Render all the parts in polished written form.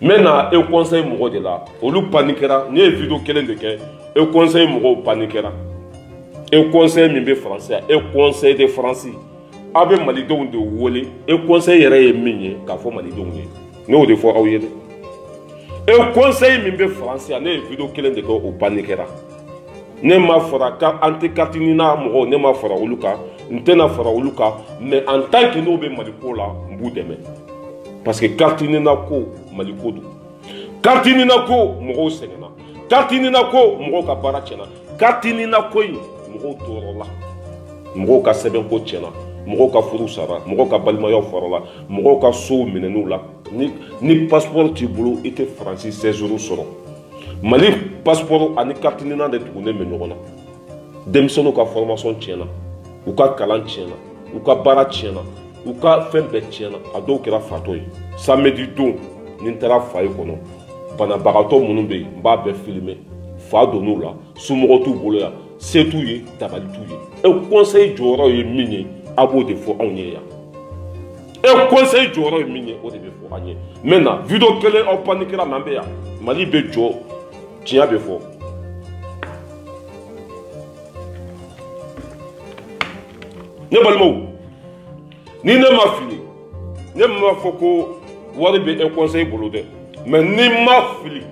Maintenant, le conseil moko de là, olu paniquera, ni e vidéo kelen de ke, le conseil moko paniquera. Le conseil mimbe français, le conseil de français. Abe malidon de wole, le conseil yere minye ka fo malidon ye. No de fo awye. Le conseil mimbe français, ni vidéo kelen de ke o paniquera. Ne ma fora ka anti katinina moko ne ma fora oluka, ntena fora oluka, mais en tant que no be maliko la, mbu deme. Parce que Kartinina ko maliko do. Kartinina ko moko sengena. Kartinina ko moko ka bara tiena. Kartinina ko yi moko torola. Moko ka seben ko tiena. Moko ka furu sara. Moko ka balmaya forola. Moko ka so minenu la. Ni passeport ti bulu ite français 16 euros soro. Mali passeport ani Kartinina de tourner menona. Demsono ka formation tiena. Ou ka kalan tiena. Ou ka bara tiena. Ou ka fɛn bɛɛ tiɲɛna a dɔw kɛra fatɔ ye samedi don ni n taara fa ye kɔnɔ banabagatɔ minnu bɛ yen n b'a bɛɛ filime fa donn'u la somɔgɔ t'u bolo yan se t'u ye dabali t'u ye e conseil jɔyɔrɔ ye min ye a b'o de fɔ anw ye yan e conseil jɔyɔrɔ ye min ye o de bɛ fɔ an ye maintenant vidéo kelen aw paniquera mais an bɛ yan Mali bɛ jɔ tiɲɛ bɛ fɔ ne balimaw ni ne ma fili ne ma fɔ ko wari bɛ e conseil bolo dɛ mais ni ma fili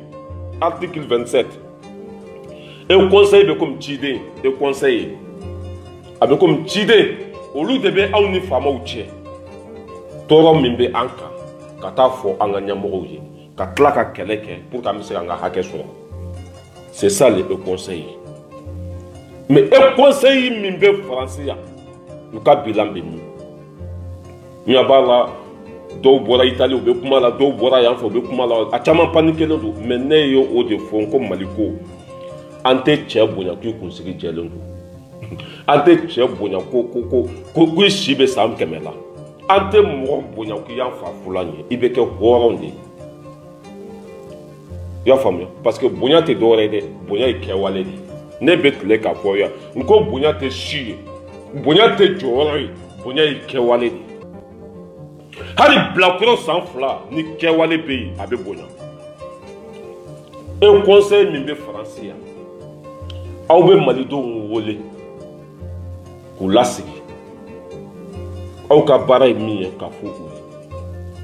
article 27 e conseil bɛ comme ciden e conseil a bɛ comme ciden olu de bɛ aw ni faamaw cɛ tɔɔrɔ min bɛ an kan ka taa fɔ an ka ɲɛmɔgɔw ye ka tila ka kɛlɛ kɛ pour que an bɛ se k'an ka hakɛ sɔrɔ c'est ça le e conseil mais e conseil min bɛ faransi yan u ka bilan bɛ min Nyabala, dɔw bɔra Italie u bɛ kuma la, dɔw bɔra yan fɛ u bɛ kuma la, a caman paniquelen don mais ne ye o de fɔ ko Maliko an tɛ cɛ bonya k'i kunsigi jɛlen don an tɛ cɛ bonya ko i si bɛ san 100 la an tɛ mɔgɔ bonya k'i y'an fa fulan ye i bɛ kɛ hɔrɔn de ye i y'a faamuya parce que bonya tɛ dɔwɛrɛ ye dɛ bonya ye kɛwale de ne bɛ tile k'a fɔ yan n ko bonya tɛ si ye bonya tɛ jɔyɔrɔ ye bonya ye kɛwale de hali bilakɔrɔ san 2 ni kɛwale bɛ yen a bɛ bonya e conseil min bɛ faransi yan aw bɛ malidenw wele k'u lasigi aw ka baara ye min ye ka fɔ u ye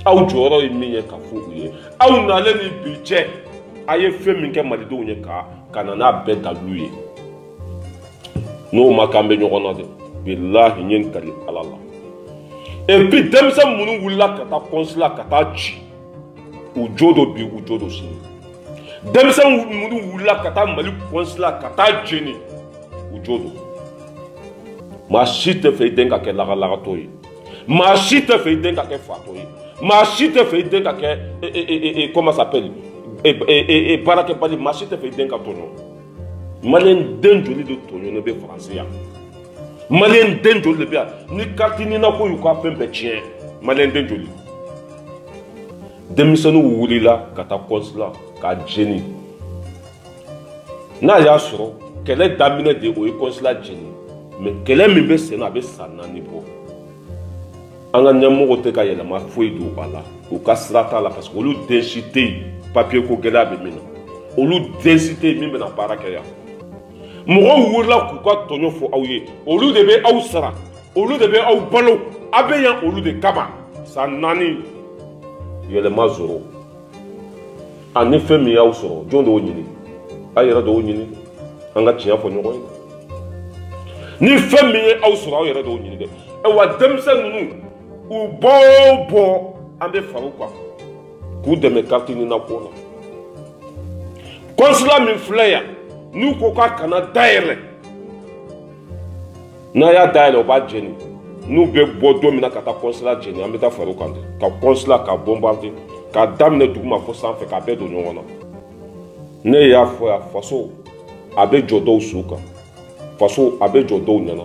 aw jɔyɔrɔ ye min ye ka fɔ u ye aw nalen ni bi cɛ a ye fɛn min kɛ malidenw ye ka na n'a bɛɛ dalu ye n'o ma k'an bɛ ɲɔgɔn na dɛ bilahi n ye n kali ala la et puis denmisɛn minnu wulila ka taa consulat ka taa ci u jo do bi u jo do sini denmisɛn minnu wulila ka taa Mali consulat ka taa jeni u jo do maa si tɛ fɛ i den ka kɛ lagalagatɔ ye maa si tɛ fɛ i den ka kɛ fatɔ ye maa si tɛ fɛ i den ka kɛ comment ça s'appelle baarakɛbali maa si tɛ fɛ i den ka tɔɲɔ maliyɛn den joli de tɔɲɔnen bɛ faransi yan maliyɛn den joli de bɛ yan ni Kartinina ko y'u ka fɛn bɛɛ tiɲɛ maliyɛn den joli denmisɛnninw wulila ka taa consulat ka jeni n'a y'a sɔrɔ kɛlɛ daminɛ de o ye consulat jeni mais kɛlɛ min bɛ sen na a bɛ san 4 bɔ an ka ɲɛmɔgɔw tɛ ka yɛlɛma foyi don a la u ka sira t'a la parce que olu den si tɛ yen papier ko gɛlɛya bɛ min na olu den si tɛ yen min bɛna baara kɛ yan mɔgɔw wulila k'u ka tɔɲɔ fɔ aw ye olu de bɛ aw sara olu de bɛ aw balo a bɛ yan olu de kama san 4 yɛlɛma zoro ani fɛn min y'aw sɔrɔ jɔn de y'o ɲini a yɛrɛ de y'o ɲini an ka tiɲɛ fɔ ɲɔgɔn ye ni fɛn min ye aw sɔrɔ aw yɛrɛ de y'o ɲini dɛ wa denmisɛn ninnu u bɔ o bɔ an bɛ fara u kan k'u dɛmɛ Kartinina ko la consulat min filɛ yan n'u ko k'a kana dayɛlɛ n'a y'a dayɛlɛ o b'a jeni n'u bɛ bɔ don min na ka taa consulat jeni an bɛ taa fara u kan ka consulat ka bombarder k'a daminɛ duguma fo sanfɛ k'a bɛɛ don ɲɔgɔn na ne y'a fɔ yan faso a bɛ jɔ dɔw su kan faso a bɛ jɔ dɔw ɲɛna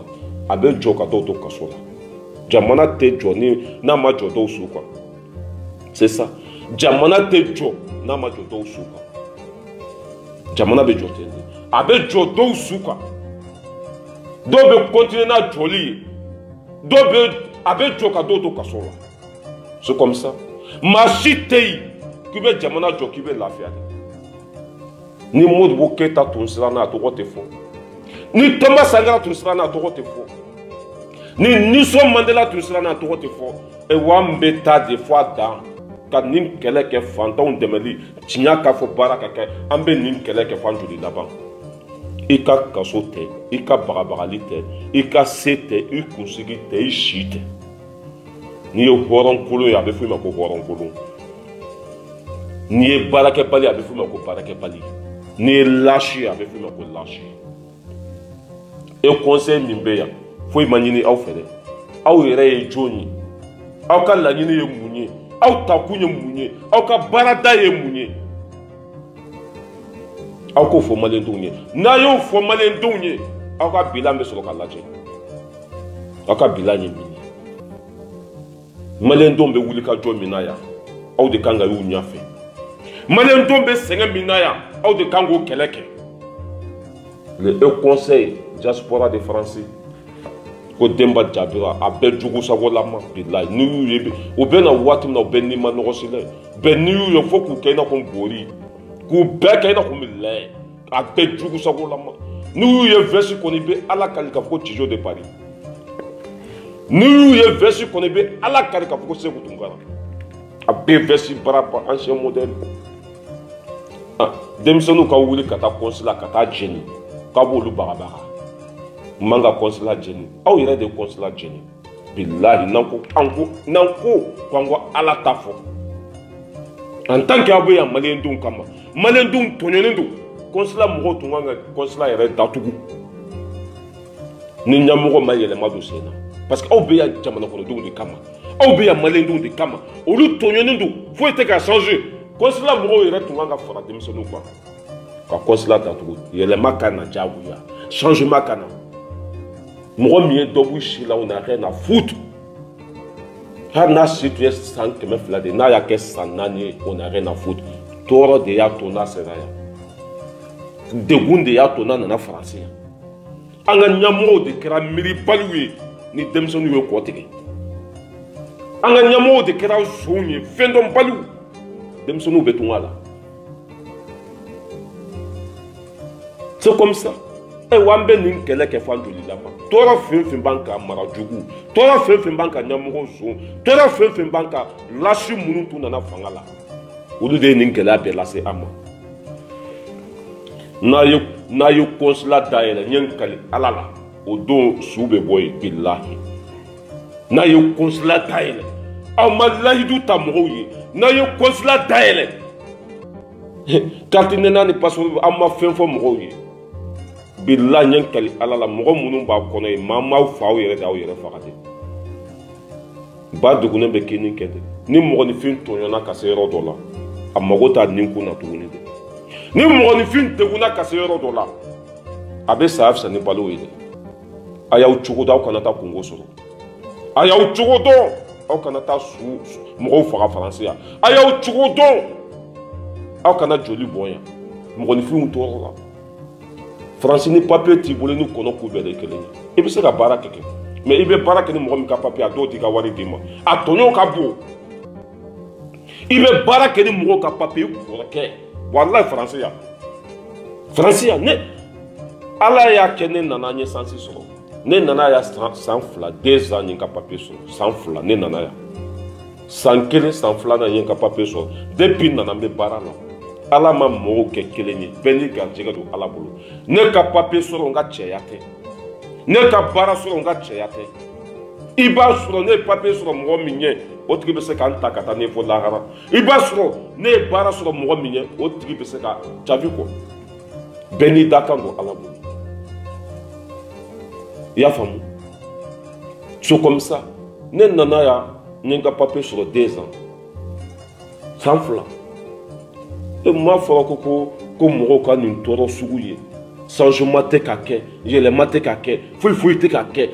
a bɛ jɔ ka dɔw to kaso la jamana tɛ jɔ n'a ma jɔ dɔw su kan c'est ça jamana tɛ jɔ n'a ma jɔ dɔw su kan jamana bɛ jɔ ten de a bɛ jɔ dɔw su kan dɔw bɛ continuer n'a jɔli ye dɔw bɛ a bɛ jɔ ka dɔw to kaso la c'est comme ça maa si tɛ yen k'i bɛ jamana jɔ k'i bɛ lafiya de ni Modibo Keita tun siranna a tɔgɔ tɛ fɔ ni Thomas Sankara tun siranna a tɔgɔ tɛ fɔ ni Nelson Mandela tun siranna a tɔgɔ tɛ fɔ et wa n bɛ taa de fɔ a dan ka nin kɛlɛ kɛ fantanw dɛmɛli tiɲɛ k'a fɔ baara ka kɛ an bɛ nin kɛlɛ kɛ fan joli laban i ka kaso tɛ i ka bagabagali tɛ i ka se tɛ i kunsigi tɛ i si tɛ n'i ye hɔrɔnkolon ye a bɛ fɔ i ma ko hɔrɔnkolon n'i ye baarakɛbali a bɛ fɔ i ma ko baarakɛbali n'i ye lâche a bɛ fɔ i ma ko lâche e conseil min bɛ yan foyi ma ɲini aw fɛ dɛ aw yɛrɛ ye jɔn ye aw ka laɲini ye mun ye aw takun ye mun ye aw ka baarada ye mun ye aw k'o fɔ maliyɛndenw ye n'a y'o fɔ maliyɛndenw ye aw ka bilan bɛ sɔrɔ ka lajɛ aw ka bilan ye min ye maliyɛndenw bɛ wuli ka jɔ min na yan aw de kan ka y'u ɲɛfɛ maliyɛndenw bɛ sɛgɛn min na yan aw de kan k'o kɛlɛ kɛ le Haut Conseil diaspora de France ko Demba Jabira a bɛɛ jogo sagolama bilayi n'i y'u ye o bɛ na waati min na o bɛɛ n'i ma nɔgɔ si la bɛɛ n'i y'u ye fo k'u kɛ i n'a fɔ nbori k'u bɛɛ kɛ i n'a fɔ milɛn a bɛɛ jogo sagolama n'i y'u ye vɛsi kɔni bɛ ala kali k'a fɔ ko Tijo de Paris n'i y'u ye vɛsi kɔni bɛ ala kali k'a fɔ ko Seku Tunkara a bɛɛ vɛsi baraba ancien modèle denmisɛnninw ka wuli ka taa consulat ka taa jɛni k'a b'olu bagabaga man ka consulat jɛni aw yɛrɛ de ye consulat jɛni bilahi n'an ko k'an ko ala ta fɔ en tant que aw bɛ yan maliyɛndenw kama maliyɛndenw tɔɲɔnen don consulat mɔgɔw tun kan ka consulat yɛrɛ datugu ni ɲɛmɔgɔ ma yɛlɛma don sen na parce que aw bɛ yan jamana kɔnɔdenw de kama aw bɛ yan maliyɛndenw de kama olu tɔɲɔnen don foyi tɛ ka changer consulat mɔgɔw yɛrɛ tun kan ka fara denmisɛnninw kan ka consulat datugu yɛlɛma ka na diyagoya changement ka na mɔgɔ min ye dɔ b'u si la o n'a rien à foutre hali n'a si tun ye san 200 de n'a y'a kɛ san 4 ye o n'a rien à foutre tɔɔrɔ de y'a to n'a sera yan degun de y'a to n'a nana faransi yan an ka ɲɛmɔgɔw de kɛra miiribaliw ye ni denmisɛnninw ye kɔ tigɛ an ka ɲɛmɔgɔw de kɛra zonw ye fɛn dɔnbaliw denmisɛnninw bɛ tun a la c'est comme ça wa an bɛ nin kɛlɛ kɛ fan joli laban tɔɔrɔ fɛn fɛn b'an kan mara jugu tɔɔrɔ fɛn fɛn b'an kan ɲɛmɔgɔ zon tɔɔrɔ fɛn fɛn b'an kan lasi minnu tun nana fanga la olu de ye nin gɛlɛya bɛɛ lase an ma n'a ye consulat dayɛlɛ n ye n kali ala la o don su bɛ bɔ yen bilahi n'a ye consulat dayɛlɛ aw ma layidu ta mɔgɔw ye n'a ye consulat dayɛlɛ carte nena ni passeport an ma fɛn fɔ mɔgɔw ye bilahi n ye n kali ala la mɔgɔ minnu b'a kɔnɔ yen maa m'aw fa aw yɛrɛ de aw yɛrɛ faga de ba degunnen bɛ kini kɛ de ni mɔgɔninfin tɔɲɔna ka se yɔrɔ dɔ la a mago t'a nin kun na tuguni de ni mɔgɔninfin degunna ka se yɔrɔ dɔ la a bɛ saya fisa ni balo ye de a y'aw cogo dɔn aw kana taa kungo sɔrɔ a y'aw cogo dɔn aw kana taa mɔgɔw faga faransi yan a y'aw cogo dɔn aw kana joli bɔn yan mɔgɔninfinw tɔɔrɔ la faransi ni papiye t'i bolo ni kɔnɔ k'u bɛɛ de kelen ye i bɛ se ka baara kɛ mais i bɛ baara kɛ ni mɔgɔ min ka papiye a dɔw t'i ka wari d'i ma a tɔɲɔ ka bon i bɛ baara kɛ ni mɔgɔw ka papiye kɔrɔkɛ walayi faransi yan ne ala y'a kɛ ne nana n ye sansi sɔrɔ ne nana yan san 2 2 ans n ye n ka papiye sɔrɔ san 2 ne nana yan san 1 san 2 nan n ye n ka papiye sɔrɔ depuis nana n bɛ baara la ala ma mɔgɔw kɛ kelen ye bɛɛ ni garijɛgɛ don ala bolo ne ka papiye sɔrɔ n ka cɛya tɛ ne ka baara sɔrɔ n ka cɛya tɛ i b'a sɔrɔ ne ye papiye sɔrɔ mɔgɔ min ye o tigi bɛ se k'an ta ka taa ne fɔ lahara i b'a sɔrɔ ne ye baara sɔrɔ mɔgɔ min ye o tigi bɛ se ka jaabi kɔ bɛɛ n'i da kan don ala bolo i y'a faamu c'est comme ça ne nana yan n ye n ka papiye sɔrɔ 2 ans san 2 e m'a fɔra ko mɔgɔw ka nin tɔɔrɔ sugu ye changement tɛ ka kɛ yɛlɛma tɛ ka kɛ foyi tɛ ka kɛ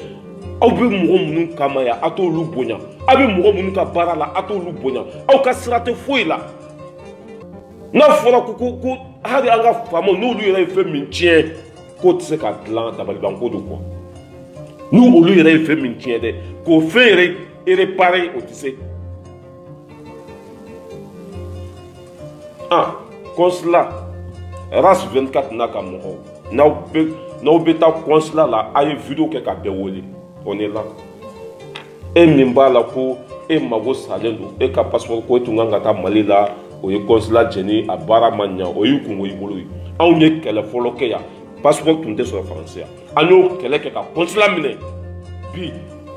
aw bɛ mɔgɔ minnu kama yan a t'olu bonya aw bɛ mɔgɔ minnu ka baara la a t'olu bonya aw ka sira tɛ foyi la n'a fɔra ko hali an ka faamaw n'olu yɛrɛ ye fɛn min tiɲɛ k'o tɛ se ka dilan dabalibanko de kɔ n'olu yɛrɛ ye fɛn min tiɲɛ dɛ k'o fɛn yɛrɛ réparer o tɛ se ah consulat race 24 n'a qu'à mort n'aw beta consulat là aye vidéo ke ka bewoli on est là et mimba la ko e mago salendo e ka passeport ko tunganga ta Mali là o ye consulat jeni a bara manya o yi kungo yi bolo yi aw nye kele folo ke ya passeport tunde sur français ano kele ke ka consulat mine bi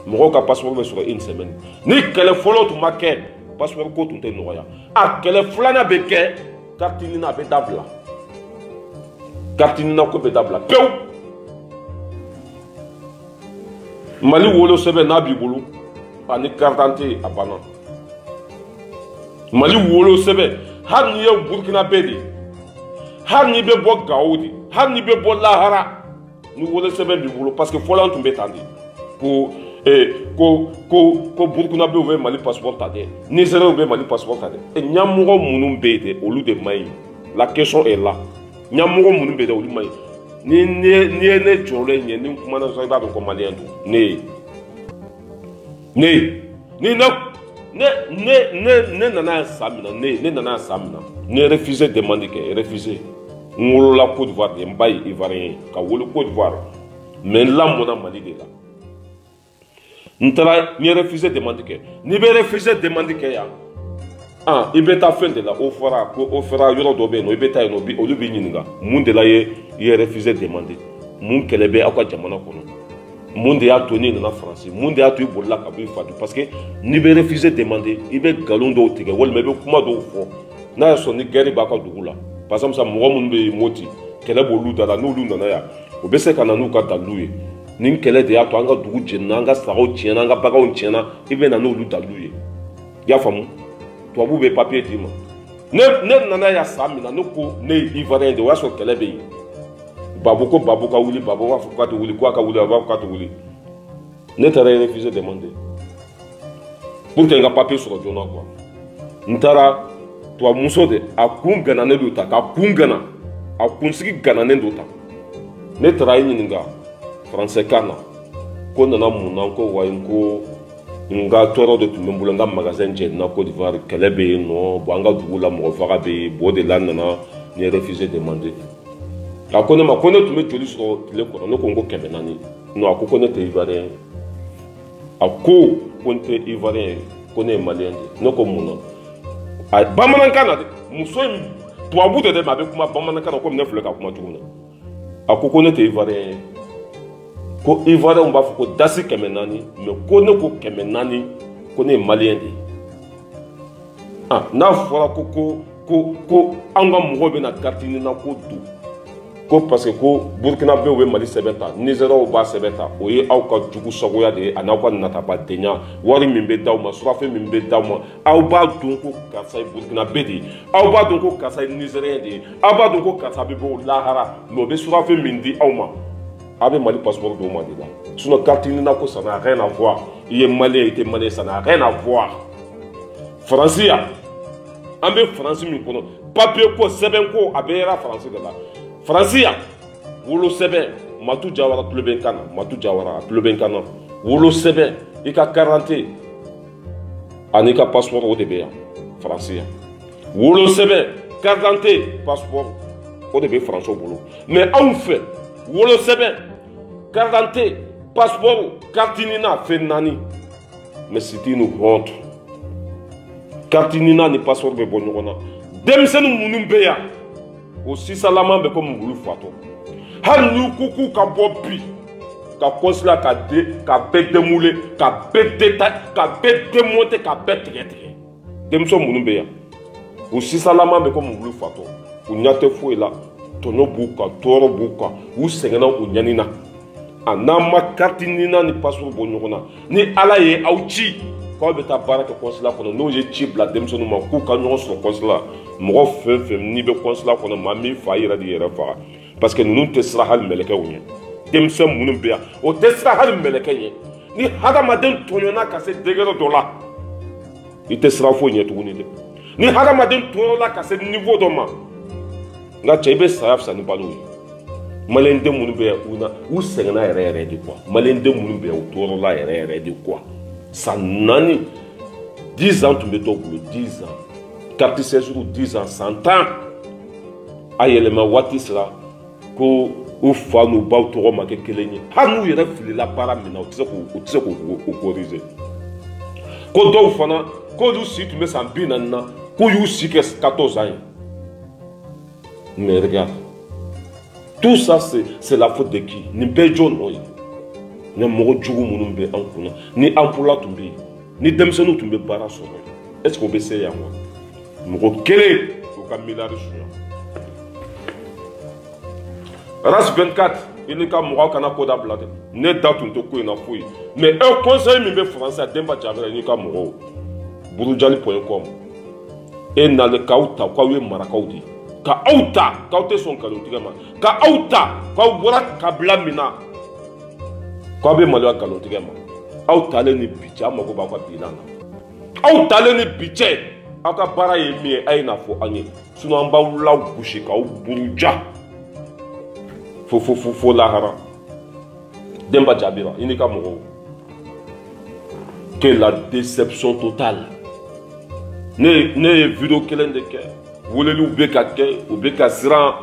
mo ka passeport be sur une semaine ni kele folo tu make passeport ko tunte noya a kele flana be ke kartinina be dabla kartinina ko be dabla pew Mali wolo sebe na bi bolo ani carte a bana Mali wolo sebe har ni ye Burkina Bedi har ni be bo Gaoudi har ni be bo Lahara ni wolo sebe bi bolo parce que folan tumbe tandi pour ko Burkina Bedi ou Mali passeport tade Nigeria ou Mali passeport tade et nyamugo munum bede au lieu de maï la question est là nyamugo munum bede au lieu de maï ni ne jole ni kuma na so ba ko malien do ne nana samina ne nana samina ne refusé demander que refusé ngolo la Côte d'Ivoire de mbay ivoirien ka wolo Côte d'Ivoire mais là mona Mali de là ntara ni refusé demander que ni be refusé demander que ya ah ibeta fin de là o fera yoro do be no ibeta no bi o lubi nyinga mun de là ye refusé demander mun kelebe akwa jamana kono monde a tenu dans la France monde a tué pour la kabou fatu parce que ni be refusé demander il be galon do tege wol mebe kuma do fo na so ni gari ba ka dugula par exemple ça mo mun be moti kele bo lu dala no lu na ya o be se kana nu ka daluye ni kele de ato anga dugu jenna anga sago tiena anga baga on tiena ibe na no lu daluye ya famu to abu be papier dima ne nana ya samina no ko ne ivoirien de waso kele be babuko babuka wuli babuka fuka to wuli kwa ka wuli babuka to wuli ne tara refusé demander pour que nga papier sur jona quoi ntara to muso de akungana ne duta ka kungana akunsigi gana ne duta ne tara yininga français kana ko nana muna ko wayinko nga toro de tumbula nga magasin je na Côte d'Ivoire kelebe no banga dugula mo faka be bo de la nana ne refusé demander a kone ma kone tu me joli sur le ko no kongo kebenani no akoko te ivoirien ako konte ivoirien kone malien no ko muna a bamanan kana muso to abu de ma be kuma bamanan kana ko ne fle ka kuma tuna akoko ne te ivoirien ko ivoirien on ba ko dasi kemenani me kone ko kemenani kone malien de ah na fora ko anga mo be na kartini na ko du ko parce que ko Burkina be we Mali sebeta Nigeria o ba sebeta o ye aw ka jugu sogoya de ana ko nata ba denya wari min be daw ma surafe min be daw ma aw ba dun ko kasa Burkina be de aw ba dun ko kasa Nigeria de aw ba dun ko kasa be bo Lahara no be surafe min di aw ma abe Mali passeport do ma de là sinon carte ni na ko ça n'a rien à voir il est malien il est malien ça n'a rien à voir français ambe français mi kono papier ko seben ko abera français de là Francia, wolo sebe, matu jawara tulebenkana, matu jawara tulebenkana, wolo sebe, ika 40, anika passeport au DBA, Francia. Wolo sebe, 40 passeport au DBA François Bolo. Mais en fait, wolo sebe, 40 passeport, kartinina fenani. Mais c'est une honte. Kartinina ni passeport de bonjona. Demsenu munumbeya. Aussi salaman be comme ngulu fato han nu kuku ka bopi ka konsla ka bet demoule ka bet détail ka bet démonter ka bet tete demso munumbe ya aussi salaman be comme ngulu fato unyate fo ela tono buka toro buka u sengena unyanina anama kartinina ni passeport bonyona ni alaye auchi ko be ta baraka konsla kono no je chibla demso no ma ku ka nyo so konsla mo fe ni be konsla kono ma mi fa yira di yera fa parce que nous te sera hal meleke wonye demso munum be o te sera hal meleke ye ni hada maden tonyona ka se degero dola ite sera fo nye tuguni de ni hada maden tonola ka se niveau do ma nga chebe saraf sa ni balu malende munum be una u sengna yere di quoi malende munum be o torola yere di quoi ça nani 10 ans tu me toques 10 ans carte séjour 10 ans 100 ans a yɛlɛma waati sera ko u fa n'u baw tɔgɔ ma kɛ kelen ye hali n'u yɛrɛ filila baara min na u tɛ se k'o corriger ko dɔw fana k'olu si tun bɛ san 40 na k'u y'u si kɛ 14 ans ye mais regarde tout ça c'est la faute de qui nin bɛɛ jɔn nɔ ye ni mɔgɔ jugu minnu bɛ an kunna ni emploi tun bɛ yen ni denmisɛnninw tun bɛ baara sɔrɔ est-ce qu'on bɛ se yan wa mɔgɔ kelen o ka miliyari suɲɛ RAS 24 i ni ka mɔgɔw kana ko dabila dɛ ne da tun tɛ ko in na foyi mais un conseil min bɛ faransi a Demba Jabira i ni ka mɔgɔw burujali.com e nale k'aw ta k'aw ye marakaw de ye ka aw ta k'aw tɛ sɔn nkalontigɛ ma ka aw ta k'aw bɔra kabila min na k'aw bɛ maloya nkalontigɛ ma aw talen ni bi cɛ aw mago b'aw ka bilan na aw talen ni bi cɛ aw ka baara ye min ye a ye n'a fɔ an ye sinon an b'aw lagosi k'aw buruja fo lahara Demba Jabira i ni ka mɔgɔw que la déception totale ne ye vidéo kelen de kɛ weleliw bɛ ka kɛ u bɛ ka siran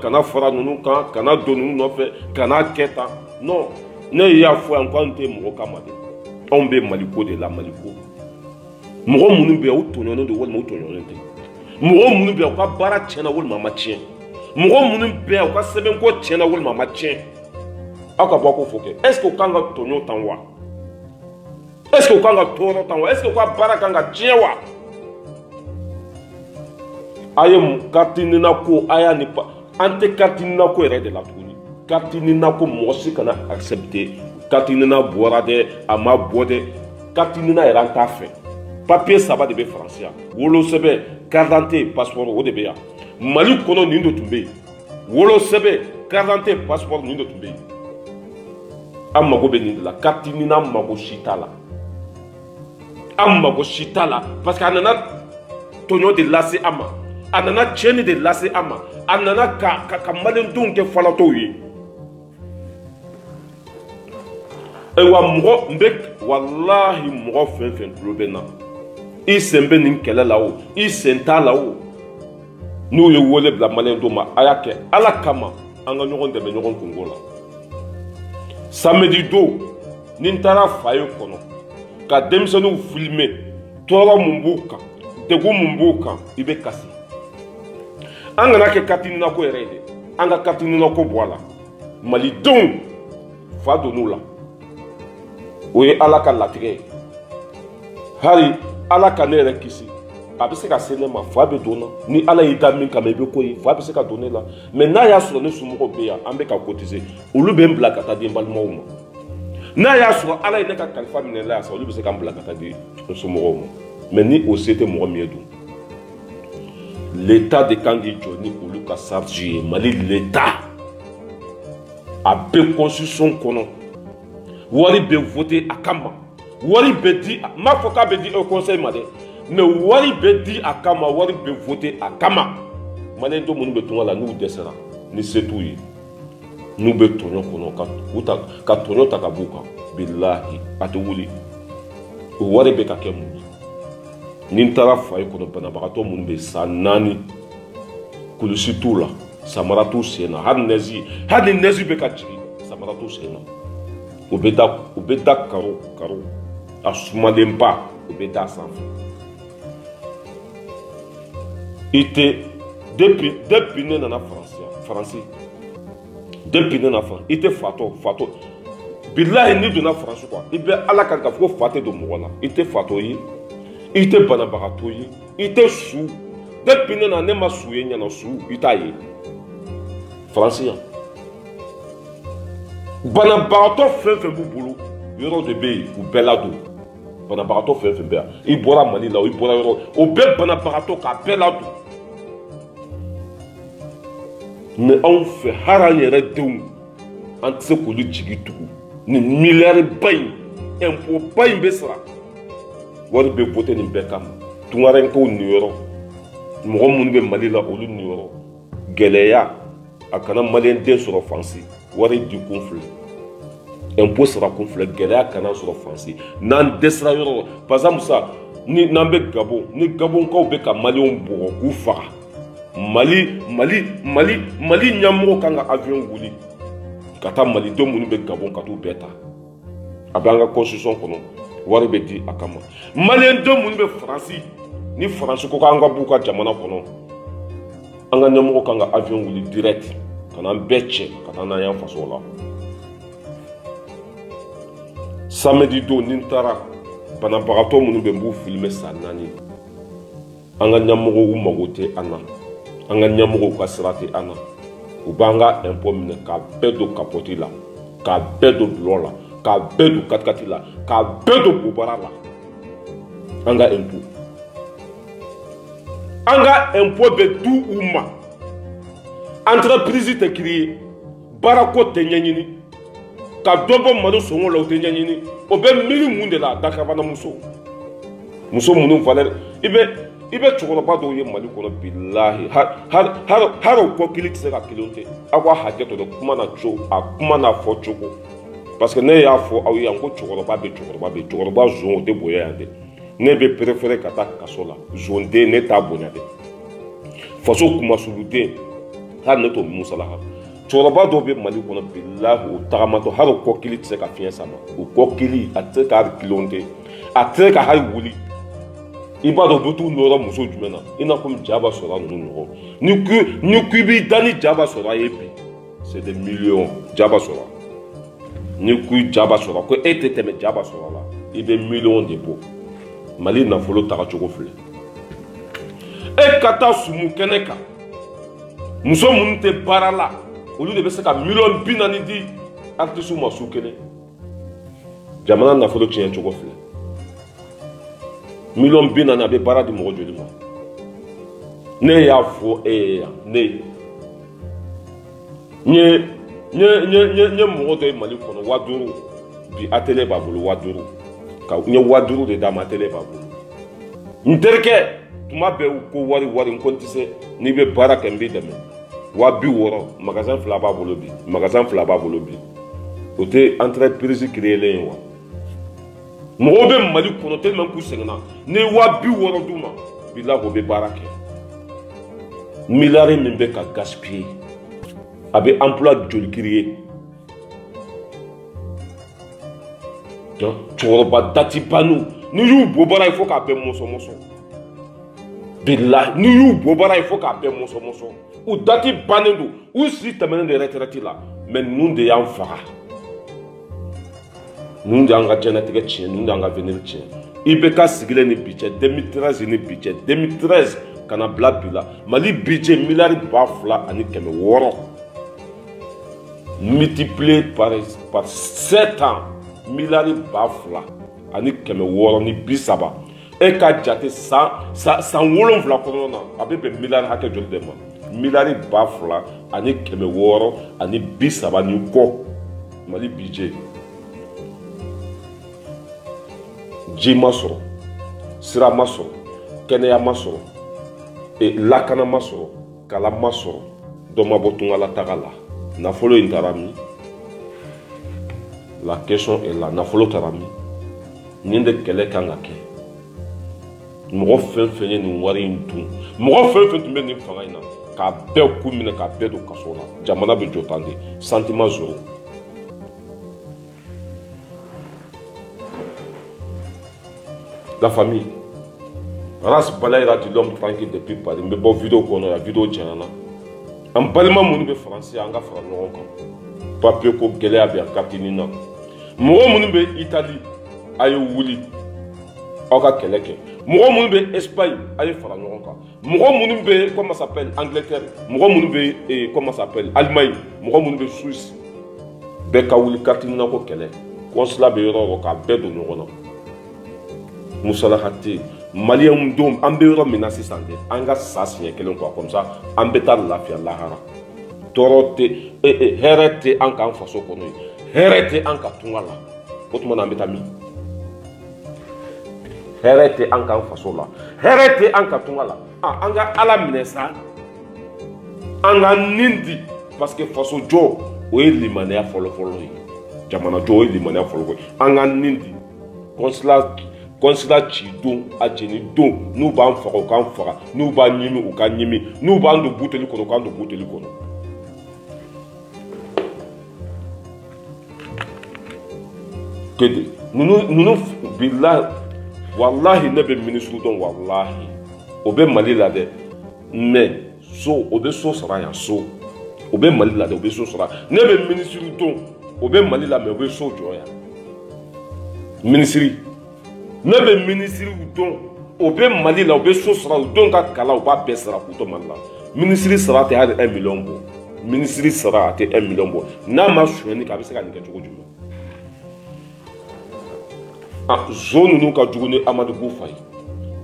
kana fara ninnu kan kana don ninnu nɔfɛ kana kɛ tan non ne y'a fɔ yan ko an tɛ mɔgɔ kama dɛ anw bɛ maliko de la maliko mɔgɔ minnu bɛ yen u tɔɲɔnnen don walima u tɔɲɔnnen tɛ mɔgɔ minnu bɛ yen u ka baara tiɲɛna walima a ma tiɲɛ mɔgɔ minnu bɛ yen u ka sɛbɛnko tiɲɛna walima a ma tiɲɛ aw ka bɔ ko fɔ kɛ est-ce que u kan ka tɔɲɔ tan wa est-ce que u kan ka tɔɔrɔ tan wa est-ce que u ka baara kan ka tiɲɛ wa a ye carte nina ko a y'a ni an tɛ carte nina ko yɛrɛ de la tuguni carte nina ko mɔgɔ si kana accepter carte nina bɔra dɛ a ma bɔ dɛ carte nina yɛrɛ an t'a fɛ papier 3 de bɛ faransi yan wolosɛbɛn carte d'identité passeport o de bɛ yan Mali kɔnɔ nin de tun bɛ yen wolosɛbɛn carte d'identité passeport nin de tun bɛ yen an mago bɛ nin de la carte nina mago si t'a la an mago si t'a la parce que a nana tɔɲɔ de lase an ma a nana tiɲɛni de lase an ma a nana ka maliyɛndenw kɛ falatɔw ye ayiwa mɔgɔ n bɛ walahi mɔgɔ fɛn fɛn tulo bɛ n na i sen bɛ nin kɛlɛ la o i sen t'a la o n'u ye wele bila maliyɛndenw ma a y'a kɛ ala kama an ka ɲɔgɔn dɛmɛ ɲɔgɔn kungo la samedi don ni n taara foyer kɔnɔ ka denmisɛnninw filmer tɔɔrɔ mun b'u kan degun mun b'u kan i bɛ kasi an kana kɛ carte nina ko yɛrɛ ye dɛ an ka carte nina ko bɔ a la malidenw fa donn'u la o ye ala ka latigɛ ye hali ala ka ne yɛrɛ kisi a bɛ se ka se ne ma fa bɛ don na ni ala y'i da min kama i bɛ ko ye fa bɛ se ka don ne la mais n'a y'a sɔrɔ ne somɔgɔw bɛ yan an bɛ ka cotiser olu bɛ n bila ka taa di n balimaw ma n'a y'a sɔrɔ ala ye ne ka kalifa minɛ la yan olu bɛ se ka n bila ka taa di n somɔgɔw ma mais ni o se tɛ mɔgɔ min ye dun l'état de kan k'i jɔ ni olu ka charge ye mali l'état a bɛ constitution kɔnɔ wari bɛ voter a kama wari bɛ di n m'a fɔ k'a bɛ di au conseil ma dɛ mais wari bɛ di a kama wari bɛ voter a kama maliyɛndenw minnu bɛ tunga la n'u dɛsɛra ni se t'u ye n'u bɛ tɔɲɔ kɔnɔ ka tɔɲɔ ta ka b'u kan bilahi a tɛ wuli o wari bɛ ka kɛ mun ye ni n taara foyer kɔnɔ banabagatɔ minnu bɛ san 4 kulusi t'u la samara t'u sen na hali ni nɛzi bɛ ka jigin samara t'u sen na u bɛ da karo a sumalenba u bɛ da sanfɛ i tɛ depuis ne nana faransi depuis ne nana faransi i tɛ fatɔ bilahi n'i donna faransi quoi i bɛ ala kan k'a fɔ ko fa tɛ don mɔgɔ la i tɛ fatɔ ye i tɛ banabagatɔ ye i tɛ su depuis ne nana ne ma su ye ɲɛna su i t'a ye faransi yan banabagatɔ fɛn fɛn b'u bolo yɔrɔ de bɛ yen u bɛɛ ladon banabagatɔ fɛn fɛn bɛ yan i bɔra mali la i bɔra yɔrɔ o bɛɛ banabagatɔ k'a bɛɛ ladon mais anw fɛ hali an yɛrɛ denw an tɛ se k'olu jigi tugu nin miliyari ba in impôt ba in bɛ sara wari bɛ voter nin bɛɛ kama tungarɛnkaw niyɔrɔ mɔgɔ minnu bɛ mali la olu niyɔrɔ gɛlɛya a kana maliyɛnden sɔrɔ fansi wari di kun filɛ impôt sera kun filɛ gɛlɛya kana sɔrɔ faransi n'an dɛsɛra yɔrɔ par exemple sa ni n'an bɛ Gabon ni Gabonkaw bɛ ka maliyɛnw bugɔ k'u faga Mali ɲɛmɔgɔ kan ka avion wuli ka taa malidenw minnu bɛ Gabon ka t'u bɛɛ ta a bɛ an ka constitution kɔnɔ wari bɛ di a kama maliyɛndenw minnu bɛ faransi ni faransi ko k'an ka b'u ka jamana kɔnɔ an ka ɲɛmɔgɔ kan ka avion wuli direct ka n'an bɛɛ cɛ ka taa n'an y'an faso la samedi don ni n taara banabagatɔ minnu bɛ n b'u filmer san 4 an ka ɲɛmɔgɔw u mago tɛ an na an ka ɲɛmɔgɔw ka sira tɛ an na u b'an ka impôt minɛ k'a bɛɛ don kapoti la k'a bɛɛ don dulɔ la k'a bɛɛ don katikati la k'a bɛɛ don bobara la an ka impôt bɛ du u ma entreprise tɛ créer baarako tɛ ɲɛɲini ka dɔ bɔ malo sɔngɔ la o tɛ ɲɛɲini o bɛ miiri mun de la Dakabana muso minnu valeur i bɛ cɛkɔrɔba dɔw ye Mali kɔnɔ bilahi har o kɔ kili tɛ se ka kelen tɛ aw ka hakɛ to dɛ kuma na fɔ cogo parce que ne y'a fɔ aw ye yan ko cɛkɔrɔba bɛ cɛkɔrɔba zon o tɛ bonya yan dɛ ne bɛ préférer ka taa kaso la zon den ne t'a bonya dɛ faso kumasulu den hali ne t'o musala ha cɛkɔrɔba dɔw bɛ Mali kɔnɔ bilahi o tagamatɔ har o kɔ kili tɛ se ka fiɲɛ sama o kɔ kili a tɛ se ka kelen tɛ a tɛ se ka hali wuli i b'a dɔn u bɛ t'u nɔrɔ muso jumɛn na i n'a fɔ Jaba Sora ninnu ɲɔgɔn ni ko i b'i da ni Jaba Sora ye bi c'est des millions Jaba Sora ni ko Jaba Sora ko e tɛ tɛmɛ Jaba Sora la i bɛ millions de bɔ Mali nafolo tagacogo filɛ e ka taa sumu kɛnɛ kan muso minnu tɛ baara la olu de bɛ se ka million 40 di artiste ma su kelen jamana nafolo tiɲɛ cogo filɛ million 40 a bɛ baara di mɔgɔ joli ma ne y'a fɔ e ye yan ne mɔgɔ dɔ ye Mali kɔnɔ 5000 bi atelier b'a bolo 5000 ka n ye 5000 de d'a ma atelier b'a bolo n terikɛ tuma bɛɛ u ko wari n ko n tɛ se n'i bɛ baara kɛ n b'i dɛmɛ 60 magasin 2 b'a bolo bi o tɛ entreprise créer ye wa mɔgɔw bɛ Mali kɔnɔ tellement k'u sɛgɛnna ne 60 d'u ma bilahi o bɛ baara kɛ miliyari min bɛ ka gaspiller a bɛ emploi joli créer cɛkɔrɔba dati bannu n'i y'u bɔ baara il faut k'a bɛɛ mɔsɔn bilahi n'i y'u bɔ baara il faut k'a bɛɛ mɔsɔn u dati bannen don u si tɛmɛnen de retraite la mais ninnu de y'an faga ninnu de y'an ka diɲɛlatigɛ tiɲɛ ninnu de y'an ka avenir tiɲɛ IBK sigilen ni bi cɛ 2013 ni bi cɛ 2013 ka na bila bi la Mali budget miliyari 2,600 multiplié par 7 ans miliyari 2,600 ni 30 e ka jate san 7 kɔnɔna na a bɛ bɛn miliyari hakɛ joli de ma miliyari 2,600 ni 30 ni kɔ Mali budget ji ma sɔrɔ sira ma sɔrɔ kɛnɛya ma sɔrɔ lakana ma sɔrɔ kalan ma sɔrɔ dɔ ma bɔ tungala taga la nafolo in taara min la question est là nafolo taara min nin de kɛlɛ kan ka kɛ mɔgɔ fɛn fɛn ye nin wari in dun mɔgɔ fɛn fɛn tun bɛ nin fanga in na k'a bɛɛ ku minɛ k'a bɛɛ don kaso la jamana bɛ jɔ tan de sentiment zéro la famille race balayira de l'homme tranquille depuis Paris n bɛ bɔ vidéo kɔnɔ yan vidéo janyana an balima minnu bɛ faransi an ka fara ɲɔgɔn kan papier ko gɛlɛya bɛ yan carte nin na mɔgɔ minnu bɛ Italie a ye wuli aw ka kɛlɛ kɛ mɔgɔ minnu bɛ Espagne a ye fara ɲɔgɔn kan mɔgɔ minnu bɛ comment ça s'appelle Angleterre mɔgɔ minnu bɛ comment ça s'appelle Allemagne mɔgɔ minnu bɛ Suisse bɛɛ ka wuli carte nin na ko kɛlɛ consulat bɛ yɔrɔ o yɔrɔ k'a bɛɛ don ɲɔgɔn na musalaha tɛ maliyɛnw don an bɛ yɔrɔ min na sisan dɛ an ka sa siɲɛ kelen quoi comme ça an bɛ taa lafiya lahara tɔɔrɔ tɛ hɛrɛ tɛ an k'an faso kɔnɔ yen hɛrɛ tɛ an ka tunga la o tuma na an bɛ taa min hɛrɛ tɛ an k'an faso la hɛrɛ tɛ an ka tunga la an ka ala minɛ sa an ka nin di parce que faso jɔ o ye limaniya fɔlɔfɔlɔ ye jamana jɔ o ye limaniya fɔlɔ koyi an ka nin di consulat ci don a jeni don n'u b'an faga u k'an faga n'u b'an ɲimi u ka ɲimi n'u b'an don buteli kɔnɔ u k'an don buteli kɔnɔ. Kede nunu bilahi wallahi ne bɛ ministre dɔn wallahi o bɛ Mali la dɛ mais so o bɛ so sara yan so o bɛ Mali la dɛ o bɛ so sara ne bɛ ministre dɔn o bɛ Mali la mais o bɛ so jɔ yan ministre ne bɛ ministre dɔn o bɛ Mali la o bɛ so sara o denw ka kalan u b'a bɛɛ sara k'u to Mali la ministre sara tɛ hali 1 million bɔ ministre sara a tɛ 1 million bɔ n'a ma sonyani kɛ a bɛ se ka nin kɛ cogo jumɛn. Zone ninnu ka jugu ni Amadu Kufa ye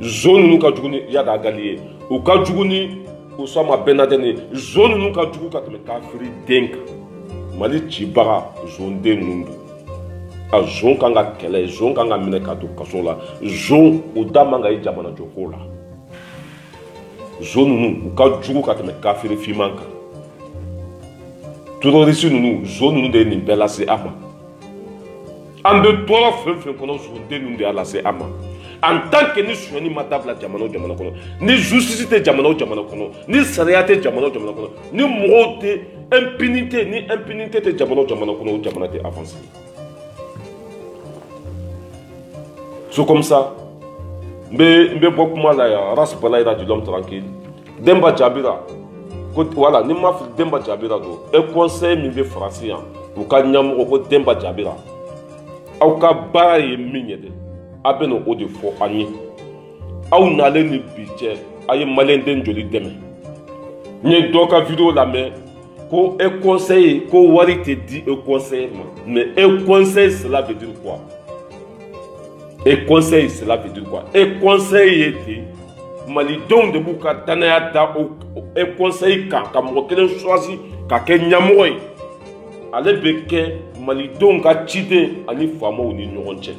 zone ninnu ka jugu ni Yada Gali ye u ka jugu ni Osama Ben Laden ye zone ninnu ka jugu ka tɛmɛ kafiri den kan Mali cibaga zone den ninnu don zone kan ka kɛlɛ zone kan ka minɛ ka don kaso la zone o da man ka ye jamana jɔko la zone ninnu u ka jugu ka tɛmɛ kafiri finman kan terroriste ninnu zone ninnu de ye nin bɛɛ lase a ma. An bɛ tɔɔrɔ fɛn fɛn kɔnɔ soden ninnu de y'a lase a ma en tant que ni sonyani ma dabila jamana o jamana kɔnɔ ni justice tɛ jamana o jamana kɔnɔ ni sariya tɛ jamana o jamana kɔnɔ ni mɔgɔw tɛ impunité tɛ jamana o jamana kɔnɔ o jamana tɛ avancer. C'est comme ça n bɛ bɔ kuma la yan race balayira du l'homme tranquille Demba Jabira ko voilà ni ma fili Demba Jabira don e conseil min bɛ Faransi yan u ka ɲɛmɔgɔ ko Demba Jabira. Aw ka baara ye min ye dɛ a bɛ o de fɔ an ye aw nalen ni bi cɛ a ye maliyɛn den joli dɛmɛ n ye dɔ ka vidéo lamɛn ko e conseil ko wari tɛ di e conseil ma mais e conseil cela veut dire quoi e conseil cela veut dire quoi e conseil ye ten malidenw de b'u ka danaya da o e conseil kan ka mɔgɔ kelen choisi ka kɛ ɲɛmɔgɔ ye ale bɛ kɛ malidenw ka ciden ani faamaw ni ɲɔgɔn cɛ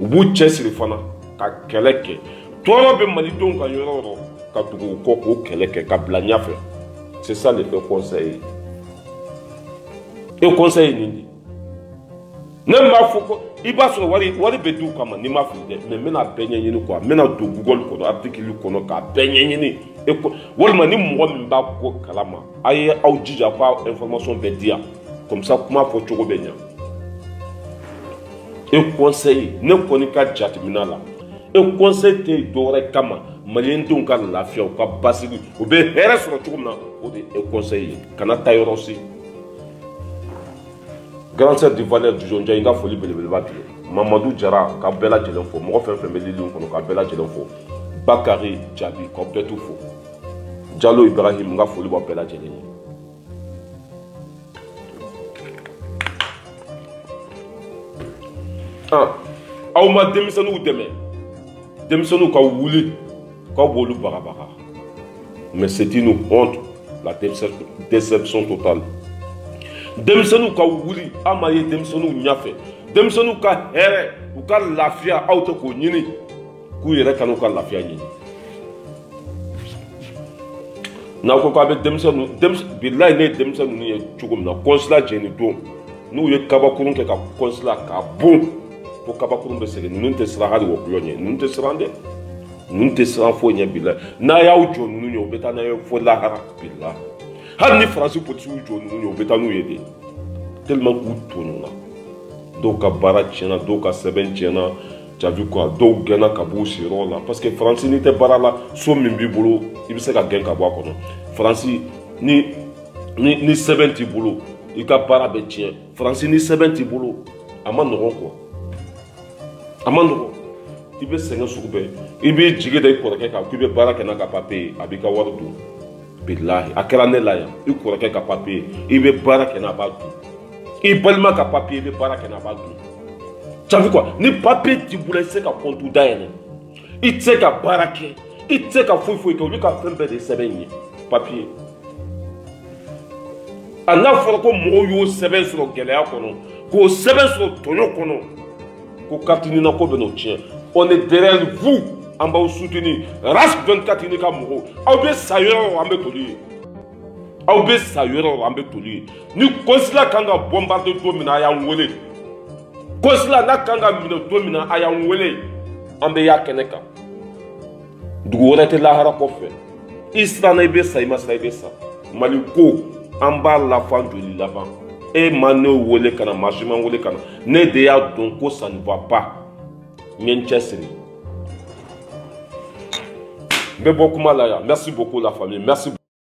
u b'u cɛsiri fana ka kɛlɛ kɛ tɔɔrɔ bɛ malidenw ka yɔrɔ o yɔrɔ ka tugu u kɔ k'o kɛlɛ kɛ ka bila ɲɛfɛ c'est ça le fait conseil e conseil nin de ne m'a fɔ ko i b'a sɔrɔ wari bɛ di u kama n'i ma fili dɛ mais n bɛna bɛɛ ɲɛɲini quoi n bɛna don Google kɔnɔ article kɔnɔ k'a bɛɛ ɲɛɲini walima ni mɔgɔ min b'a ko kalama a ye aw jija ko information bɛɛ di yan comme ça kuma fɔ cogo bɛ ɲa e conseil ne kɔni ka jateminɛ la e conseil tɛ dɔwɛrɛ kama maliyɛndenw ka lafiya u ka basigi u bɛ hɛrɛ sɔrɔ cogo min na o de e conseil ye kana taa yɔrɔ si grand sœur du Valais du Jonja n ka foli belebeleba bi Mamadou Jara ka bɛɛ lajɛlen fo mɔgɔ fɛn fɛn bɛ lili kɔnɔ ka bɛɛ lajɛlen fo Bakari Jabi ka bɛɛ tu fo Jalo Ibrahim n ka foli b'a bɛɛ lajɛlen ye. Aw ma denmisɛnninw dɛmɛ denmisɛnninw ka wuli k'aw b'olu bagabaga mais c'est une honte la déception totale denmisɛnninw ka wuli aw ma ye denmisɛnninw ɲɛfɛ denmisɛnninw ka hɛrɛ u ka lafiya aw tɛ k'o ɲini k'u yɛrɛ ka n'u ka lafiya ɲini n'aw ko k'a bɛ denmisɛnninw bilayi ne ye denmisɛnninw ye cogo min na consulat jɛnni don n'u ye kabakurun kɛ ka consulat k'a bon ko kabakurun bɛ segin ninnu tɛ siran hali wɔkulɔ ɲɛ ninnu tɛ siran dɛ ninnu tɛ siran foyi ɲɛ bilayi n'a y'aw jɔ ninnu ɲɛ u bɛ taa n'a ye fo lahara bilayi hali ni Faransi polisiw jɔ ninnu ɲɛ u bɛ taa n'u ye de tellement k'u tonu na dɔw ka baara tiɲɛna dɔw ka sɛbɛn tiɲɛna tu vu quoi dɔw gɛnna ka b'u siyɔrɔ la parce que Faransi n'i tɛ baara la so min b'i bolo i bɛ se ka gɛn ka bɔ a kɔnɔ Faransi ni sɛbɛn t'i bolo i ka baara bɛ tiɲɛ Faransi ni sɛbɛn t'i bolo a ma nɔgɔn quoi a ma nɔgɔn i bɛ sɛgɛn sugu bɛɛ i b'i jigi da i kɔrɔkɛ kan k'i bɛ baara kɛ n'a ka papier a b'i ka wari dun bilahi a kɛra ne la yan i kɔrɔkɛ ka papier i bɛ baara kɛ n'a b'a dun i balima ka papier i bɛ baara kɛ n'a b'a dun tu as vu quoi ni papier t'i bolo i tɛ se ka compte dayɛlɛ i tɛ se ka baara kɛ i tɛ se ka foyi foyi kɛ olu ka fɛn bɛɛ de ye sɛbɛn ye papier a n'a fɔra ko mɔgɔw y'o sɛbɛn sɔrɔ gɛlɛya kɔnɔ k'o sɛbɛn sɔrɔ tɔɲɔ kɔnɔ ko carte ɲinina ko bɛ n'o tiɲɛ on est derrière vous an b'aw soutenir RAS 24 ni ka mɔgɔw aw bɛ sa yɔrɔ o an bɛ toli ye aw bɛ sa yɔrɔ yɔrɔ an bɛ toli yen ni consulat kan ka bombarder don min na a y'an wele consulat n'a kan ka minɛ don min na a y'an wele an bɛ y'a kɛnɛ kan dugu wɛrɛ tɛ lahara kɔfɛ i siranna i bɛ sa i ma sa i bɛ sa Mali ko an b'a lafan joli laban e ma ne wele ka na maa si ma wele ka na ne de y'a dɔn ko ça ne va pas n ye n cɛsiri n bɛ bɔ kuma la yan merci beaucoup la famille merci.